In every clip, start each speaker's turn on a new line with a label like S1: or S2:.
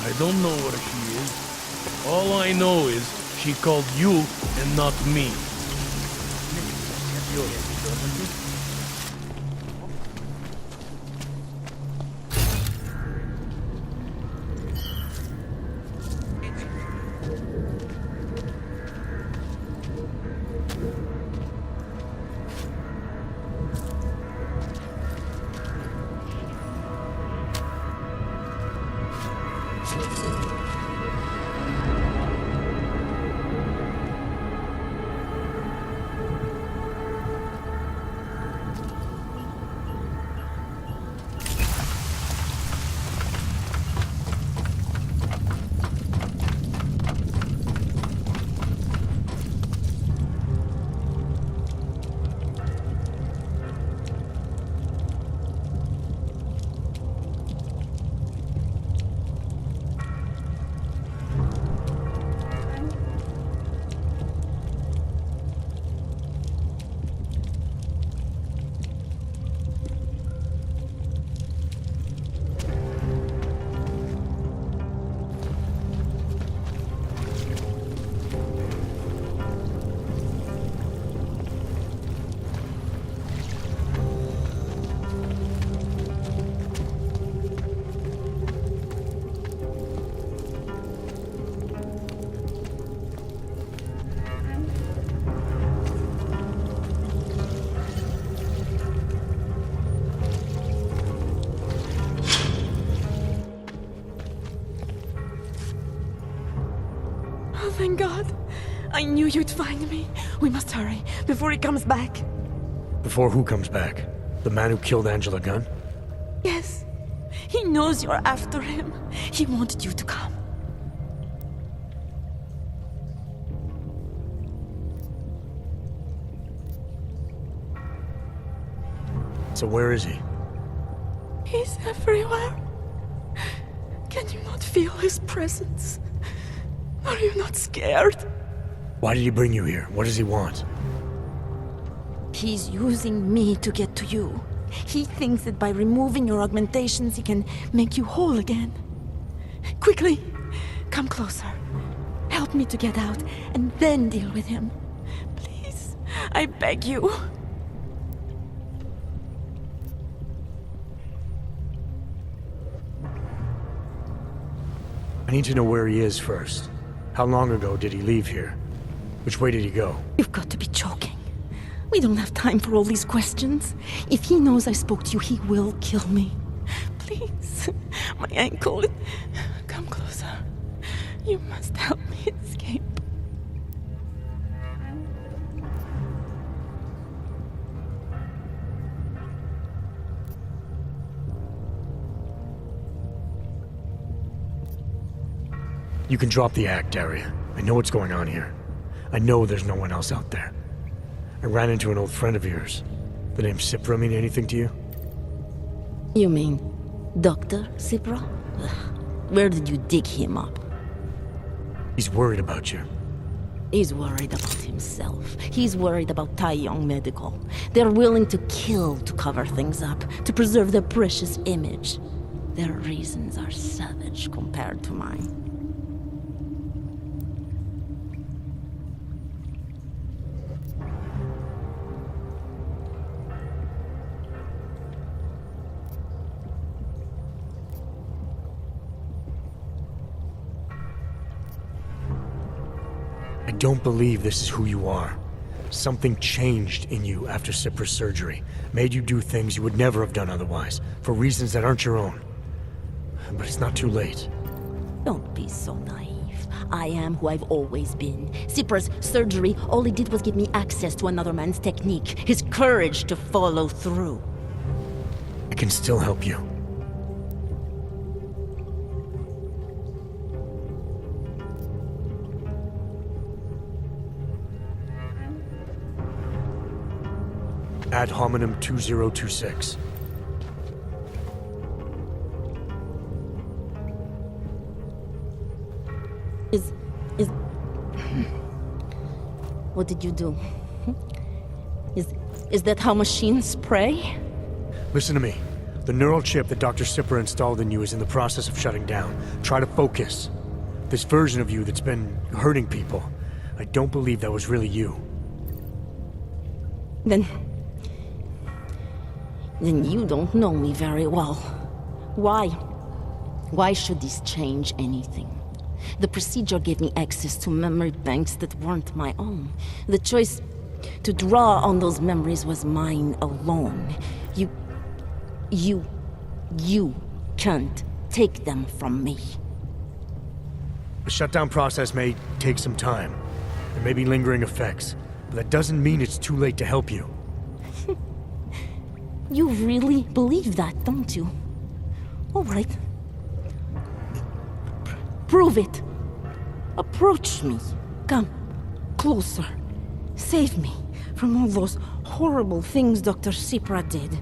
S1: I don't know where she is. All I know is she called you and not me.
S2: Oh, thank God. I knew you'd find me. We must hurry, before he comes back.
S3: Before who comes back? The man who killed Angela Gunn?
S2: Yes. He knows you're after him. He wanted you to come.
S3: So where is he?
S2: He's everywhere. Can you not feel his presence? Are you not scared?
S3: Why did he bring you here? What does he want?
S2: He's using me to get to you. He thinks that by removing your augmentations, he can make you whole again. Quickly, come closer. Help me to get out, and then deal with him. Please, I beg you.
S3: I need to know where he is first. How long ago did he leave here? Which way did he go?
S2: You've got to be joking. We don't have time for all these questions. If he knows I spoke to you, he will kill me. Please, my ankle. Come closer. You must help me escape.
S3: You can drop the act, Daria. I know what's going on here. I know there's no one else out there. I ran into an old friend of yours. The name Cipra mean anything to you?
S2: You mean Dr. Cipra? Where did you dig him up?
S3: He's worried about you.
S2: He's worried about himself. He's worried about Taiyong Medical. They're willing to kill to cover things up, to preserve their precious image. Their reasons are savage compared to mine.
S3: I don't believe this is who you are. Something changed in you after Cipra's surgery. Made you do things you would never have done otherwise, for reasons that aren't your own. But it's not too late.
S2: Don't be so naive. I am who I've always been. Cipra's surgery, all it did was give me access to another man's technique, his courage to follow through.
S3: I can still help you. Ad hominem 2026.
S2: What did you do? Is that how machines pray?
S3: Listen to me. The neural chip that Dr. Sipper installed in you is in the process of shutting down. Try to focus. This version of you that's been hurting people, I don't believe that was really you.
S2: Then you don't know me very well. Why? Why should this change anything? The procedure gave me access to memory banks that weren't my own. The choice to draw on those memories was mine alone. You can't take them from me.
S3: The shutdown process may take some time. There may be lingering effects, but that doesn't mean it's too late to help you.
S2: You really believe that, don't you? All right. Prove it. Approach me. Come. Closer. Save me from all those horrible things Dr. Sipra did.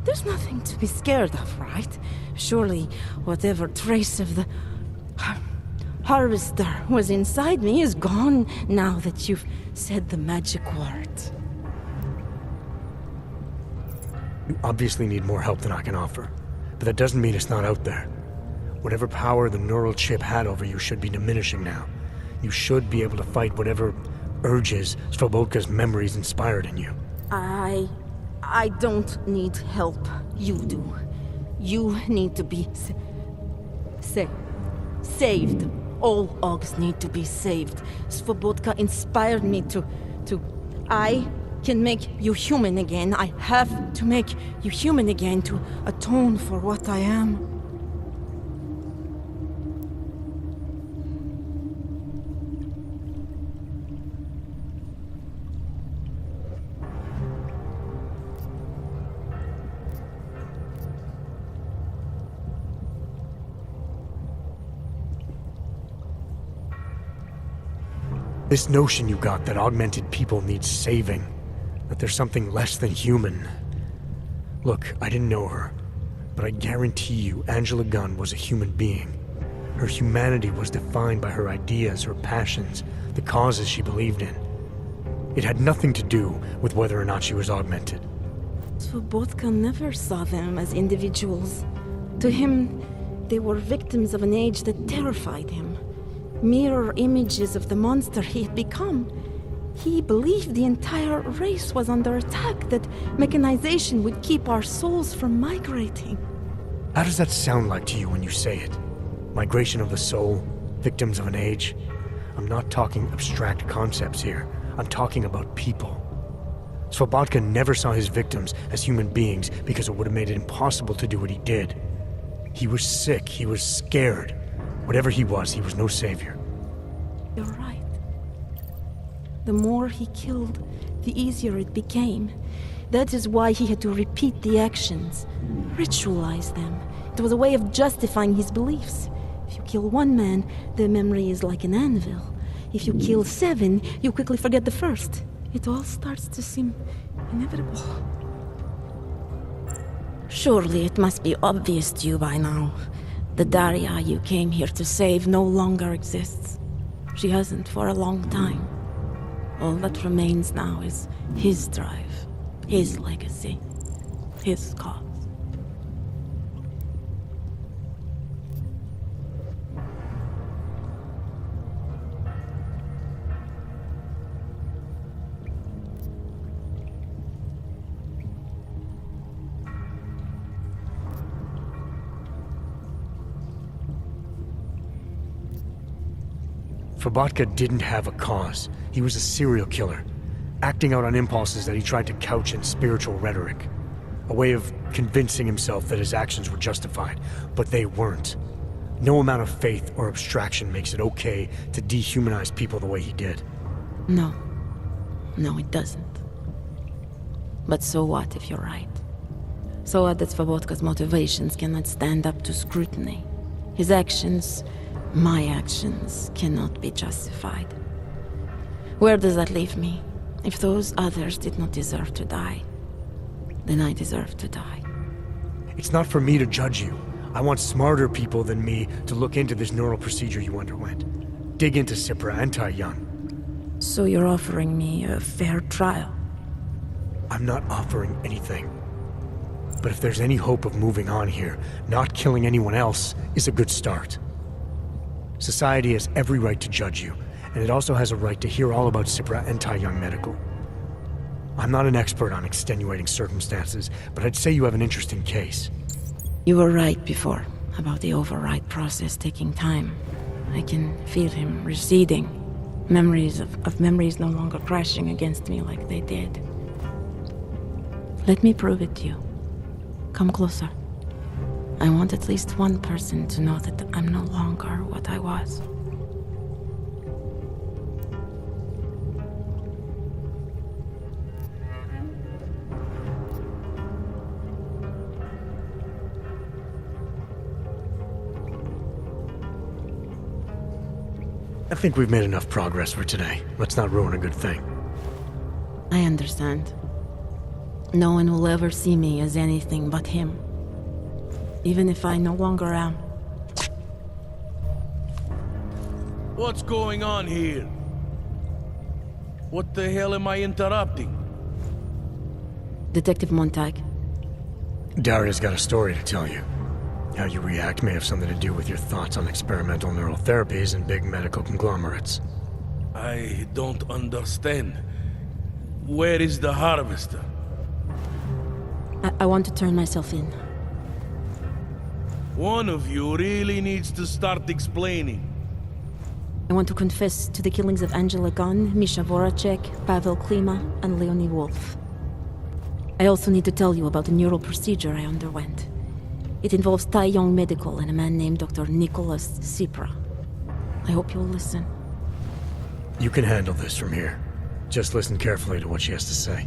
S2: There's nothing to be scared of, right? Surely whatever trace of the harvester was inside me is gone now that you've said the magic words.
S3: You obviously need more help than I can offer, but that doesn't mean it's not out there. Whatever power the neural chip had over you should be diminishing now. You should be able to fight whatever urges Svobodka's memories inspired in you.
S2: I don't need help. You do. You need to be saved. All Ogs need to be saved. Svobodka inspired me to... I can make you human again. I have to make you human again to atone for what I am.
S3: This notion you got that augmented people need saving, that there's something less than human. Look, I didn't know her, but I guarantee you Angela Gunn was a human being. Her humanity was defined by her ideas, her passions, the causes she believed in. It had nothing to do with whether or not she was augmented.
S2: Svobodka never saw them as individuals. To him, they were victims of an age that terrified him. Mirror images of the monster he had become. He believed the entire race was under attack, that mechanization would keep our souls from migrating.
S3: How does that sound like to you when you say it? Migration of the soul? Victims of an age? I'm not talking abstract concepts here. I'm talking about people. Svobodka never saw his victims as human beings because it would have made it impossible to do what he did. He was sick, he was scared. Whatever he was no savior.
S2: You're right. The more he killed, the easier it became. That is why he had to repeat the actions, ritualize them. It was a way of justifying his beliefs. If you kill one man, the memory is like an anvil. If you kill 7, you quickly forget the first. It all starts to seem inevitable. Surely it must be obvious to you by now. The Daria you came here to save no longer exists. She hasn't for a long time. All that remains now is his drive, his legacy, his cause.
S3: Svobodka didn't have a cause. He was a serial killer, acting out on impulses that he tried to couch in spiritual rhetoric. A way of convincing himself that his actions were justified, but they weren't. No amount of faith or abstraction makes it okay to dehumanize people the way he did.
S2: No, it doesn't. But so what if you're right? So what that Svobodka's motivations cannot stand up to scrutiny? His actions, my actions, cannot be justified. Where does that leave me? If those others did not deserve to die, then I deserve to die.
S3: It's not for me to judge you. I want smarter people than me to look into this neural procedure you underwent. Dig into Sipra and Tai Yun.
S2: So you're offering me a fair trial?
S3: I'm not offering anything. But if there's any hope of moving on here, not killing anyone else is a good start. Society has every right to judge you, and it also has a right to hear all about Cipra and Tai Young Medical. I'm not an expert on extenuating circumstances, but I'd say you have an interesting case.
S2: You were right before, about the override process taking time. I can feel him receding. Memories of memories no longer crashing against me like they did. Let me prove it to you. Come closer. I want at least one person to know that I'm no longer what I was.
S3: I think we've made enough progress for today. Let's not ruin a good thing.
S2: I understand. No one will ever see me as anything but him. Even if I no longer am.
S1: What's going on here? What the hell am I interrupting?
S2: Detective Montag.
S3: Daria's got a story to tell you. How you react may have something to do with your thoughts on experimental neural therapies and big medical conglomerates.
S1: I don't understand. Where is the harvester?
S2: I want to turn myself in.
S1: One of you really needs to start explaining.
S2: I want to confess to the killings of Angela Gunn, Misha Voracek, Pavel Klima, and Leonie Wolf. I also need to tell you about the neural procedure I underwent. It involves Tai Young Medical and a man named Dr. Nicholas Cipra. I hope you'll listen.
S3: You can handle this from here. Just listen carefully to what she has to say.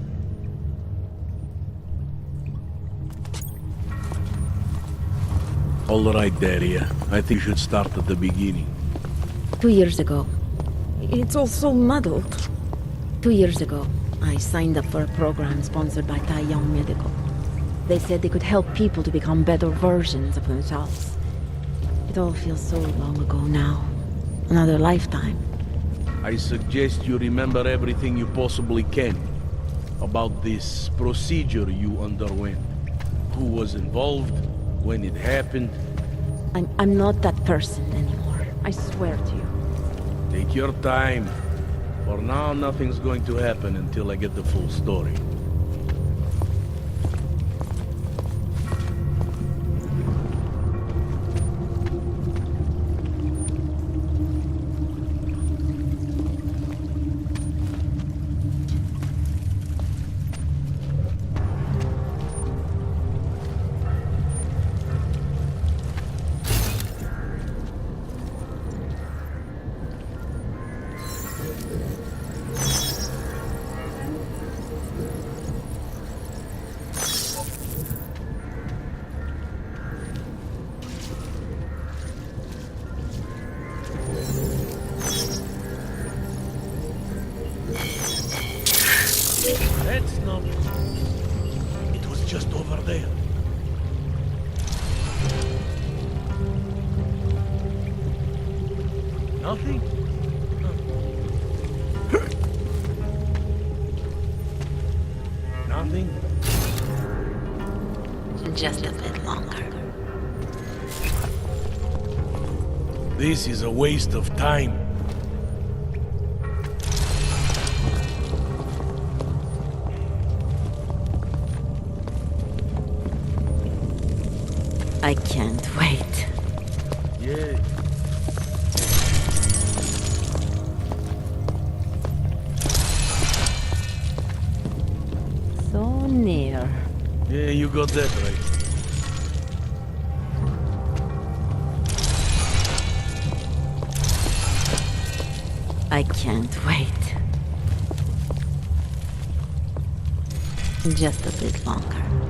S1: All right, Daria. I think you should start at the beginning.
S2: 2 years ago. It's all so muddled. 2 years ago, I signed up for a program sponsored by Tai Young Medical. They said they could help people to become better versions of themselves. It all feels so long ago now. Another lifetime.
S1: I suggest you remember everything you possibly can about this procedure you underwent. Who was involved, when it happened.
S2: I'm not that person anymore. I swear to you.
S1: Take your time. For now, nothing's going to happen until I get the full story. That's not... It was just over there. Nothing? Nothing?
S2: Just a bit longer.
S1: This is a waste of time.
S2: I can't wait.
S1: Yeah.
S2: So near.
S1: Yeah, you got that right.
S2: I can't wait. Just a bit longer.